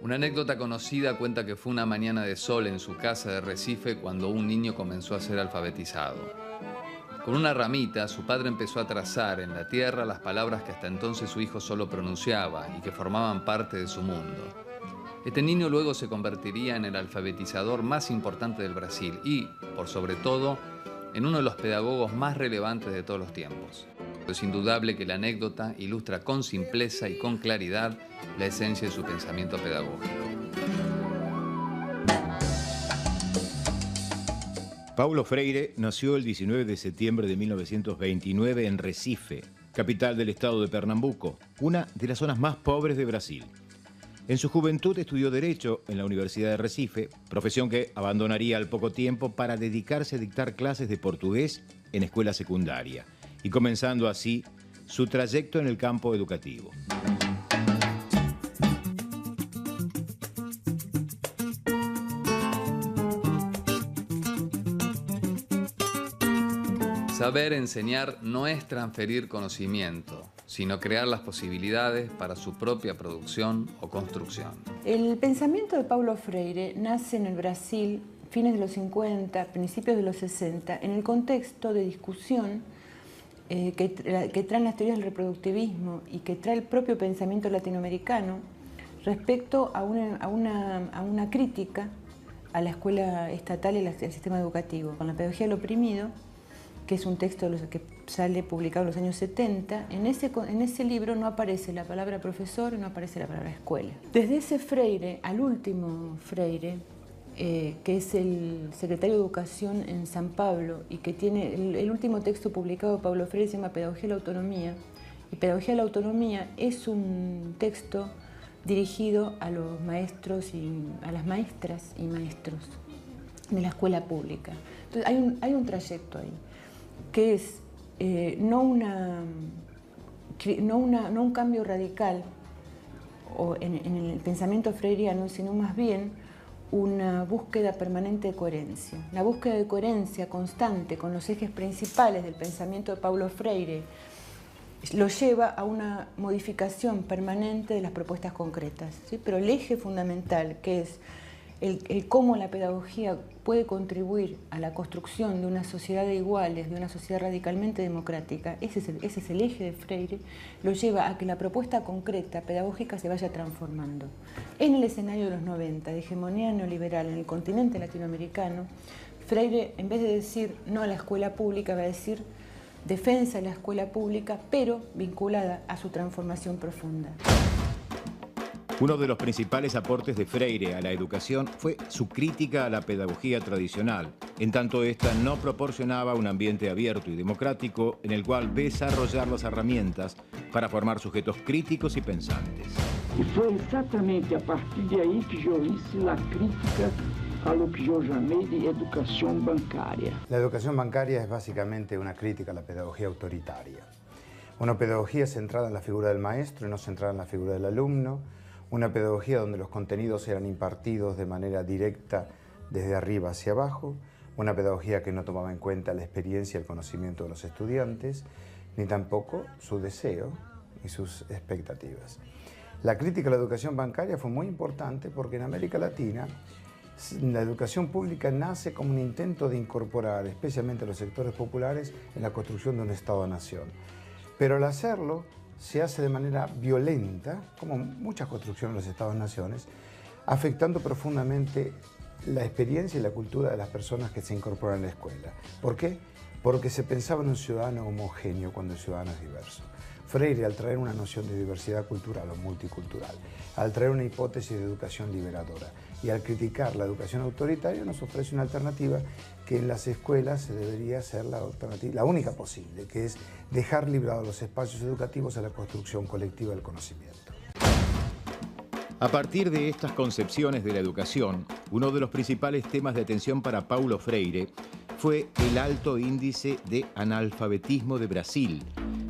Una anécdota conocida cuenta que fue una mañana de sol en su casa de Recife cuando un niño comenzó a ser alfabetizado. Con una ramita, su padre empezó a trazar en la tierra las palabras que hasta entonces su hijo solo pronunciaba y que formaban parte de su mundo. Este niño luego se convertiría en el alfabetizador más importante del Brasil y, por sobre todo, en uno de los pedagogos más relevantes de todos los tiempos. Es indudable que la anécdota ilustra con simpleza y con claridad la esencia de su pensamiento pedagógico. Paulo Freire nació el 19 de septiembre de 1929 en Recife, capital del estado de Pernambuco, una de las zonas más pobres de Brasil. En su juventud estudió Derecho en la Universidad de Recife, profesión que abandonaría al poco tiempo para dedicarse a dictar clases de portugués en escuela secundaria, y comenzando así su trayecto en el campo educativo. Saber enseñar no es transferir conocimiento, sino crear las posibilidades para su propia producción o construcción. El pensamiento de Paulo Freire nace en el Brasil, fines de los 50, principios de los 60, en el contexto de discusión que traen las teorías del reproductivismo y que trae el propio pensamiento latinoamericano respecto a una crítica a la escuela estatal y al sistema educativo. Con la pedagogía del oprimido, que es un texto que sale publicado en los años 70, en ese libro no aparece la palabra profesor y no aparece la palabra escuela. Desde ese Freire al último Freire, que es el secretario de Educación en San Pablo y que tiene el último texto publicado de Paulo Freire se llama Pedagogía de la Autonomía, y Pedagogía de la Autonomía es un texto dirigido a los maestros y a las maestras y maestros de la escuela pública. Entonces hay un trayecto ahí, que es no un cambio radical en el pensamiento freiriano, sino más bien una búsqueda permanente de coherencia. La búsqueda de coherencia constante con los ejes principales del pensamiento de Paulo Freire lo lleva a una modificación permanente de las propuestas concretas, ¿sí? Pero el eje fundamental, que es el cómo la pedagogía puede contribuir a la construcción de una sociedad de iguales, de una sociedad radicalmente democrática, ese es el eje de Freire, lo lleva a que la propuesta concreta pedagógica se vaya transformando. En el escenario de los 90, de hegemonía neoliberal en el continente latinoamericano, Freire, en vez de decir no a la escuela pública, va a decir defensa de la escuela pública, pero vinculada a su transformación profunda. Uno de los principales aportes de Freire a la educación fue su crítica a la pedagogía tradicional, en tanto esta no proporcionaba un ambiente abierto y democrático en el cual desarrollar las herramientas para formar sujetos críticos y pensantes. E foi exatamente a partir de aí que eu hice a crítica a lo que yo llamé de educación bancaria. La educación bancaria es básicamente una crítica a la pedagogía autoritaria. Una pedagogía centrada en la figura del maestro y no centrada en la figura del alumno. Una pedagogía donde los contenidos eran impartidos de manera directa desde arriba hacia abajo. Una pedagogía que no tomaba en cuenta la experiencia y el conocimiento de los estudiantes, ni tampoco su deseo y sus expectativas. La crítica a la educación bancaria fue muy importante porque en América Latina la educación pública nace como un intento de incorporar especialmente a los sectores populares en la construcción de un Estado-nación. Pero al hacerlo se hace de manera violenta, como muchas construcciones de los Estados-naciones, afectando profundamente la experiencia y la cultura de las personas que se incorporan a la escuela. ¿Por qué? Porque se pensaba en un ciudadano homogéneo cuando el ciudadano es diverso. Freire, al traer una noción de diversidad cultural o multicultural, al traer una hipótesis de educación liberadora y al criticar la educación autoritaria, nos ofrece una alternativa que en las escuelas se debería ser la única posible, que es dejar librados los espacios educativos a la construcción colectiva del conocimiento. A partir de estas concepciones de la educación, uno de los principales temas de atención para Paulo Freire fue el alto índice de analfabetismo de Brasil,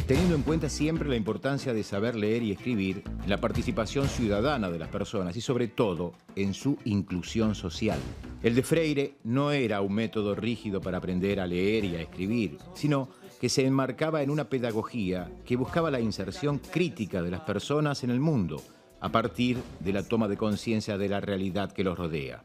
teniendo en cuenta siempre la importancia de saber leer y escribir, la participación ciudadana de las personas y sobre todo en su inclusión social. El de Freire no era un método rígido para aprender a leer y a escribir, sino que se enmarcaba en una pedagogía que buscaba la inserción crítica de las personas en el mundo, a partir de la toma de conciencia de la realidad que los rodea.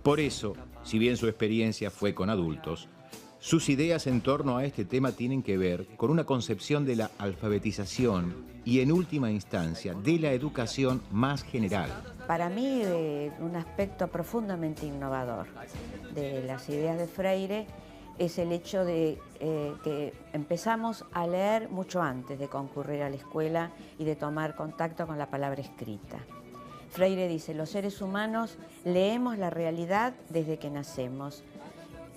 Por eso, si bien su experiencia fue con adultos, sus ideas en torno a este tema tienen que ver con una concepción de la alfabetización y, en última instancia, de la educación más general. Para mí, un aspecto profundamente innovador de las ideas de Freire es el hecho de que empezamos a leer mucho antes de concurrir a la escuela y de tomar contacto con la palabra escrita. Freire dice, los seres humanos leemos la realidad desde que nacemos.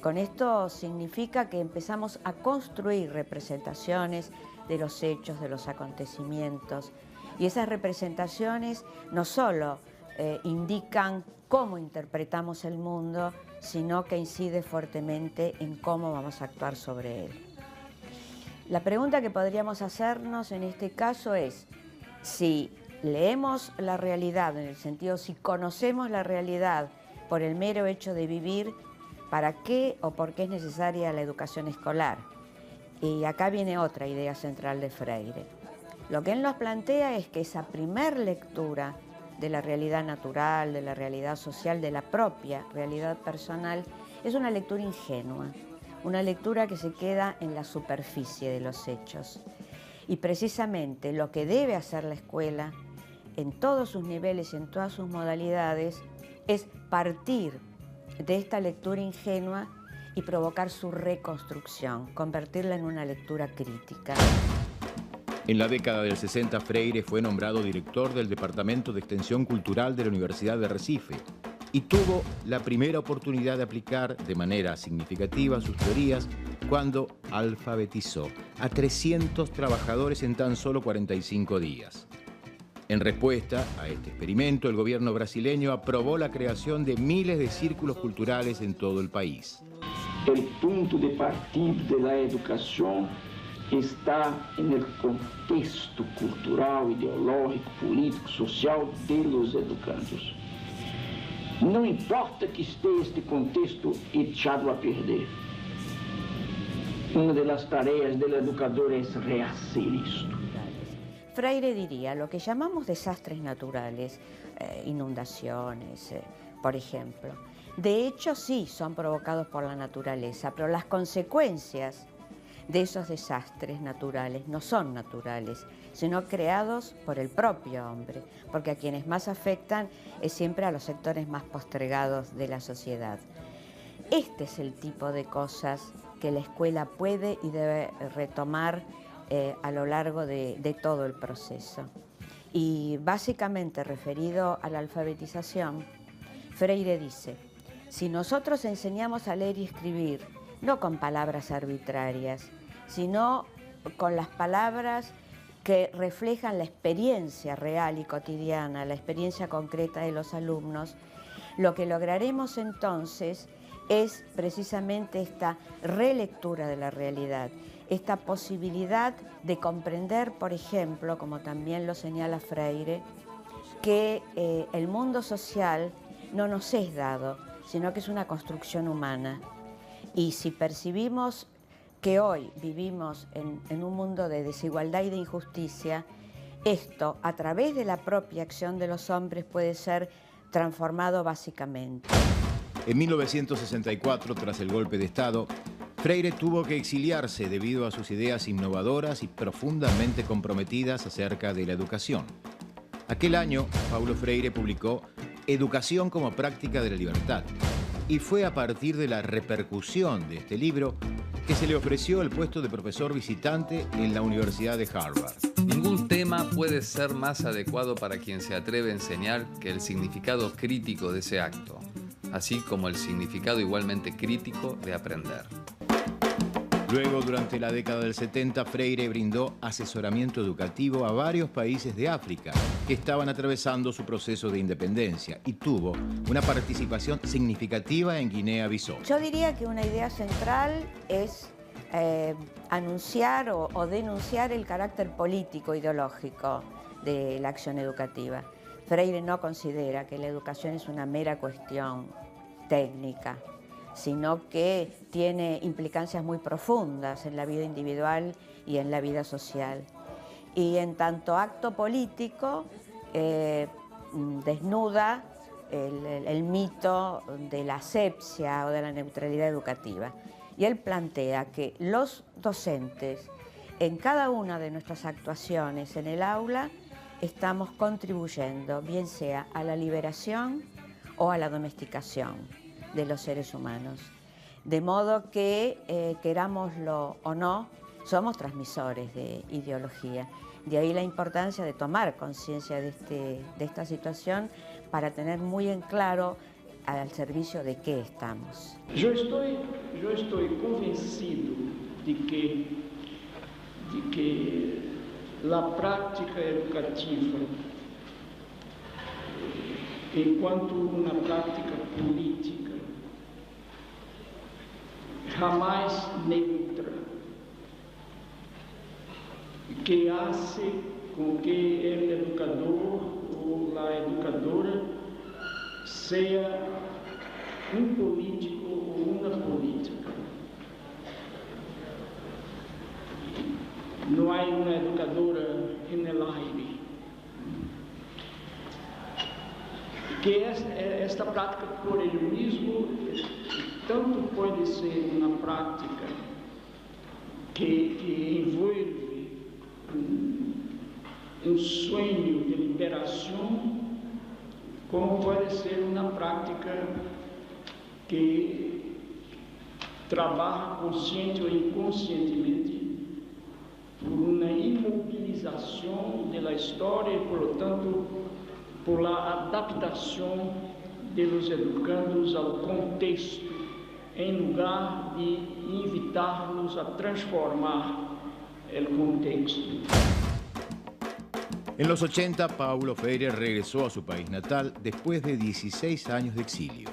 Con esto significa que empezamos a construir representaciones de los hechos, de los acontecimientos. Y esas representaciones no solo indican cómo interpretamos el mundo, sino que incide fuertemente en cómo vamos a actuar sobre él. La pregunta que podríamos hacernos en este caso es, si leemos la realidad, en el sentido, si conocemos la realidad por el mero hecho de vivir, ¿para qué o por qué es necesaria la educación escolar? Y acá viene otra idea central de Freire. Lo que él nos plantea es que esa primer lectura de la realidad natural, de la realidad social, de la propia realidad personal, es una lectura ingenua, una lectura que se queda en la superficie de los hechos. Y precisamente lo que debe hacer la escuela, en todos sus niveles y en todas sus modalidades, es partir de esta lectura ingenua y provocar su reconstrucción, convertirla en una lectura crítica. En la década del 60, Freire fue nombrado director del Departamento de Extensión Cultural de la Universidad de Recife y tuvo la primera oportunidad de aplicar de manera significativa sus teorías cuando alfabetizó a 300 trabajadores en tan solo 45 días. En respuesta a este experimento, el gobierno brasileño aprobó la creación de miles de círculos culturales en todo el país. El punto de partida de la educación está en el contexto cultural, ideológico, político, social de los educandos. No importa que esté este contexto echado a perder. Una de las tareas del educador es rehacer esto. Freire diría, lo que llamamos desastres naturales, inundaciones, por ejemplo, de hecho sí son provocados por la naturaleza, pero las consecuencias de esos desastres naturales no son naturales, sino creados por el propio hombre, porque a quienes más afectan es siempre a los sectores más postergados de la sociedad. Este es el tipo de cosas que la escuela puede y debe retomar a lo largo de todo el proceso. Y básicamente referido a la alfabetización, Freire dice, si nosotros enseñamos a leer y escribir, no con palabras arbitrarias, sino con las palabras que reflejan la experiencia real y cotidiana, la experiencia concreta de los alumnos, lo que lograremos entonces es precisamente esta relectura de la realidad, esta posibilidad de comprender, por ejemplo, como también lo señala Freire, que el mundo social no nos es dado, sino que es una construcción humana. Y si percibimos que hoy vivimos en un mundo de desigualdad y de injusticia, esto, a través de la propia acción de los hombres, puede ser transformado básicamente. En 1964, tras el golpe de Estado, Freire tuvo que exiliarse debido a sus ideas innovadoras y profundamente comprometidas acerca de la educación. Aquel año, Paulo Freire publicó Educación como práctica de la libertad, y fue a partir de la repercusión de este libro que se le ofreció el puesto de profesor visitante en la Universidad de Harvard. Ningún tema puede ser más adecuado para quien se atreve a enseñar que el significado crítico de ese acto, así como el significado igualmente crítico de aprender. Luego, durante la década del 70, Freire brindó asesoramiento educativo a varios países de África que estaban atravesando su proceso de independencia y tuvo una participación significativa en Guinea-Bissau. Yo diría que una idea central es anunciar o denunciar el carácter político, ideológico de la acción educativa. Freire no considera que la educación es una mera cuestión técnica, sino que tiene implicancias muy profundas en la vida individual y en la vida social. Y en tanto acto político, desnuda el mito de la asepsia o de la neutralidad educativa. Y él plantea que los docentes, en cada una de nuestras actuaciones en el aula, estamos contribuyendo, bien sea a la liberación o a la domesticación de los seres humanos. De modo que, querámoslo o no, somos transmisores de ideología. De ahí la importancia de tomar conciencia de esta situación para tener muy en claro al servicio de qué estamos. Yo estoy convencido de que la práctica educativa, en cuanto una práctica política, jamás neutra, que hace con que el educador o la educadora sea un político o una política. No hay una educadora en el aire. Que esta práctica por ello mismo tanto puede ser una práctica que envuelve un sueño de liberación, como puede ser una práctica que trabaja consciente o inconscientemente por una inmovilización de la historia y, por lo tanto, por la adaptación de los educandos al contexto, en lugar de invitarlos a transformar el contexto. En los 80, Paulo Freire regresó a su país natal después de 16 años de exilio.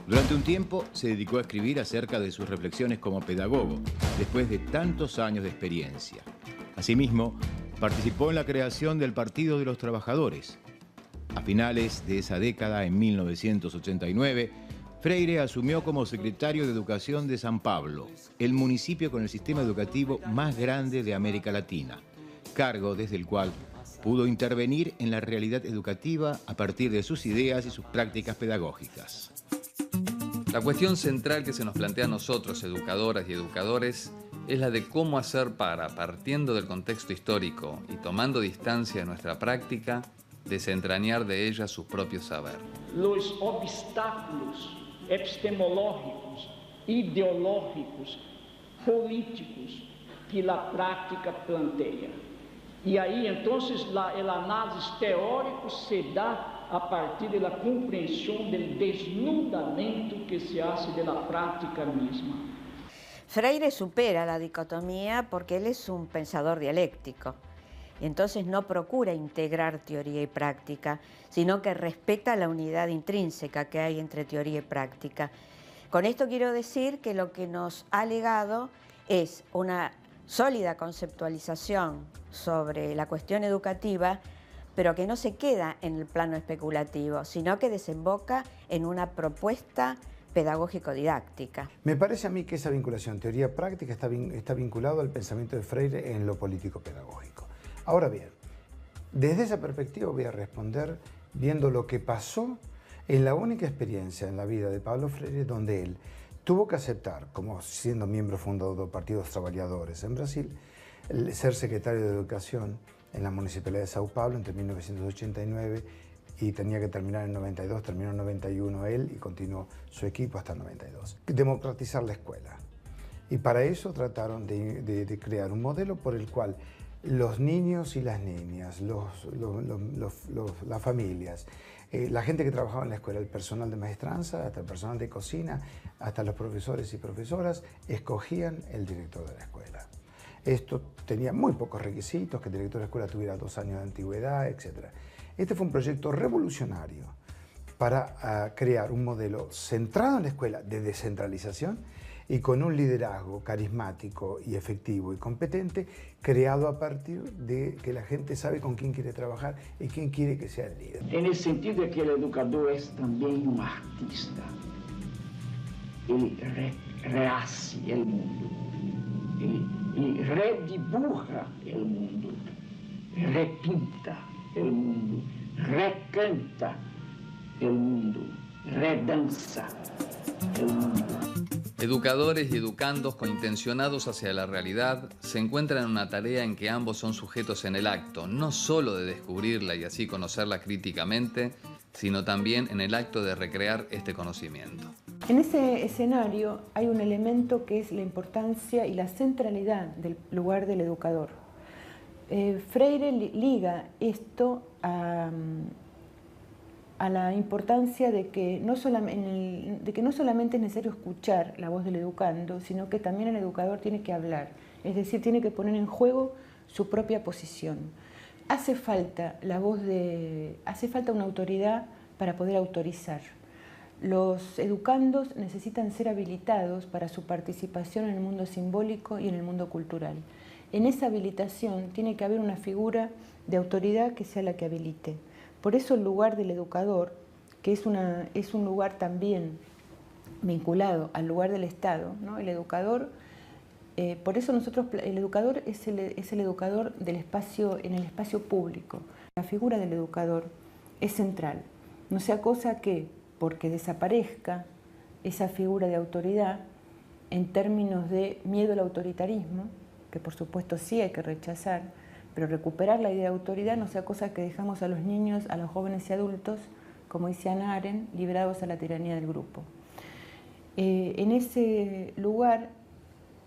Durante un tiempo se dedicó a escribir acerca de sus reflexiones como pedagogo, después de tantos años de experiencia. Asimismo, participó en la creación del Partido de los Trabajadores. A finales de esa década, en 1989, Freire asumió como secretario de Educación de San Pablo, el municipio con el sistema educativo más grande de América Latina, cargo desde el cual pudo intervenir en la realidad educativa a partir de sus ideas y sus prácticas pedagógicas. La cuestión central que se nos plantea a nosotros, educadoras y educadores, es la de cómo hacer para, partiendo del contexto histórico y tomando distancia de nuestra práctica, desentrañar de ella su propio saber. Los obstáculos epistemológicos, ideológicos, políticos que la práctica plantea. Y ahí entonces el análisis teórico se da a partir de la comprensión del desnudamiento que se hace de la práctica misma. Freire supera la dicotomía porque él es un pensador dialéctico. Entonces no procura integrar teoría y práctica, sino que respeta la unidad intrínseca que hay entre teoría y práctica. Con esto quiero decir que lo que nos ha legado es una sólida conceptualización sobre la cuestión educativa, pero que no se queda en el plano especulativo, sino que desemboca en una propuesta pedagógico-didáctica. Me parece a mí que esa vinculación teoría-práctica está vinculado al pensamiento de Freire en lo político-pedagógico. Ahora bien, desde esa perspectiva voy a responder viendo lo que pasó en la única experiencia en la vida de Paulo Freire donde él tuvo que aceptar, como siendo miembro fundador del Partido de los Trabajadores en Brasil, ser secretario de Educación en la Municipalidad de Sao Paulo entre 1989 y tenía que terminar en 92, terminó en 91 él y continuó su equipo hasta el 92. Democratizar la escuela. Y para eso trataron de crear un modelo por el cual los niños y las niñas, las familias, la gente que trabajaba en la escuela, el personal de maestranza, hasta el personal de cocina, hasta los profesores y profesoras, escogían el director de la escuela. Esto tenía muy pocos requisitos, que el director de la escuela tuviera 2 años de antigüedad, etc. Este fue un proyecto revolucionario para crear un modelo centrado en la escuela de descentralización y con un liderazgo carismático y efectivo y competente, creado a partir de que la gente sabe con quién quiere trabajar y quién quiere que sea el líder. En el sentido de que el educador es también un artista. Él rehace el mundo, él redibuja el mundo, repinta el mundo, recanta el mundo, redanza el mundo. Educadores y educandos cointencionados hacia la realidad se encuentran en una tarea en que ambos son sujetos en el acto, no solo de descubrirla y así conocerla críticamente, sino también en el acto de recrear este conocimiento. En ese escenario hay un elemento que es la importancia y la centralidad del lugar del educador. Freire liga esto a la importancia de que no solamente es necesario escuchar la voz del educando, sino que también el educador tiene que hablar, es decir, tiene que poner en juego su propia posición. Hace falta una autoridad para poder autorizar. Los educandos necesitan ser habilitados para su participación en el mundo simbólico y en el mundo cultural. En esa habilitación tiene que haber una figura de autoridad que sea la que habilite. Por eso el lugar del educador, que es un lugar también vinculado al lugar del Estado, ¿no? El educador, por eso el educador es el educador del espacio, en el espacio público. La figura del educador es central. No sea cosa que, porque desaparezca esa figura de autoridad, en términos de miedo al autoritarismo, que por supuesto sí hay que rechazar, pero recuperar la idea de autoridad no sea cosa que dejamos a los niños, a los jóvenes y adultos, como dice Hannah Arendt, librados a la tiranía del grupo. En ese lugar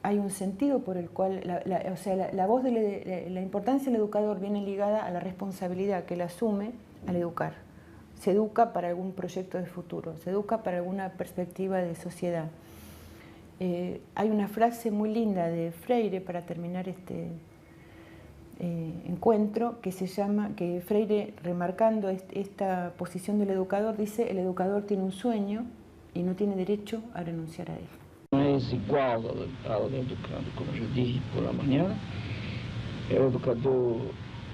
hay un sentido por el cual, la voz de la importancia del educador viene ligada a la responsabilidad que él asume al educar. Se educa para algún proyecto de futuro, se educa para alguna perspectiva de sociedad. Hay una frase muy linda de Freire para terminar este encuentro que Freire, remarcando esta posición del educador, dice: el educador tiene un sueño y no tiene derecho a renunciar a él. No es igual al educando, como yo dije por la mañana. El educador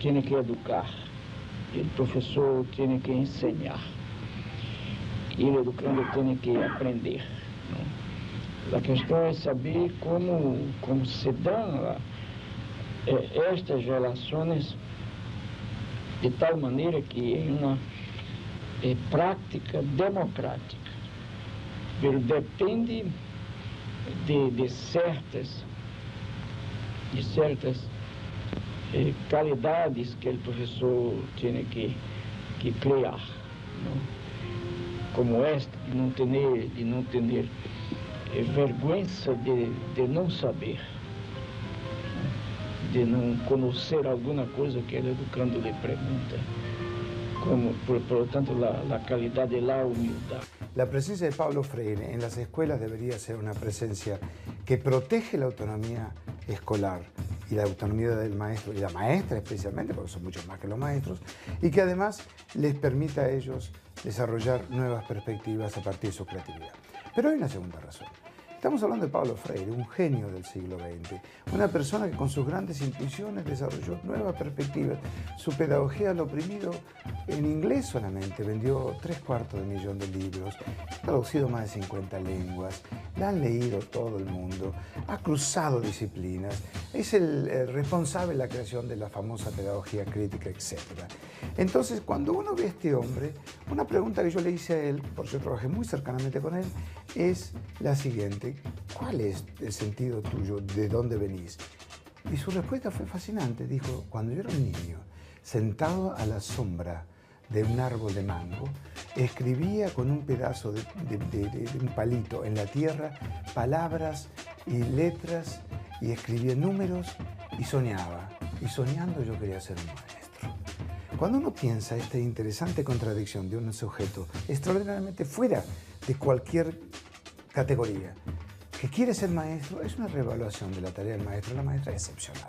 tiene que educar, el profesor tiene que enseñar y el educando tiene que aprender, ¿no? La cuestión es saber cómo se dan estas relaciones de tal manera que hay una práctica democrática, pero depende de ciertas calidades que el profesor tiene que crear, ¿no? Como esta, de no tener vergüenza de no saber, de no conocer alguna cosa que el educando le pregunta, como por lo tanto la calidad de la humildad. La presencia de Paulo Freire en las escuelas debería ser una presencia que protege la autonomía escolar y la autonomía del maestro y la maestra especialmente, porque son muchos más que los maestros, y que además les permita a ellos desarrollar nuevas perspectivas a partir de su creatividad. Pero hay una segunda razón. Estamos hablando de Paulo Freire, un genio del siglo XX, una persona que con sus grandes intuiciones desarrolló nuevas perspectivas. Su pedagogía al oprimido en inglés solamente vendió 750.000 de libros, ha traducido más de 50 lenguas, la han leído todo el mundo, ha cruzado disciplinas, es el responsable de la creación de la famosa pedagogía crítica, etc. Entonces, cuando uno ve a este hombre, una pregunta que yo le hice a él, porque yo trabajé muy cercanamente con él, es la siguiente: ¿cuál es el sentido tuyo? ¿De dónde venís? Y su respuesta fue fascinante. Dijo: cuando yo era un niño, sentado a la sombra de un árbol de mango, escribía con un pedazo de un palito en la tierra palabras y letras, y escribía números y soñaba. Y soñando yo quería ser un maestro. Cuando uno piensa esta interesante contradicción de un sujeto extraordinariamente fuera de cualquier categoría, que quiere ser maestro, es una reevaluación de la tarea del maestro. La maestra es excepcional.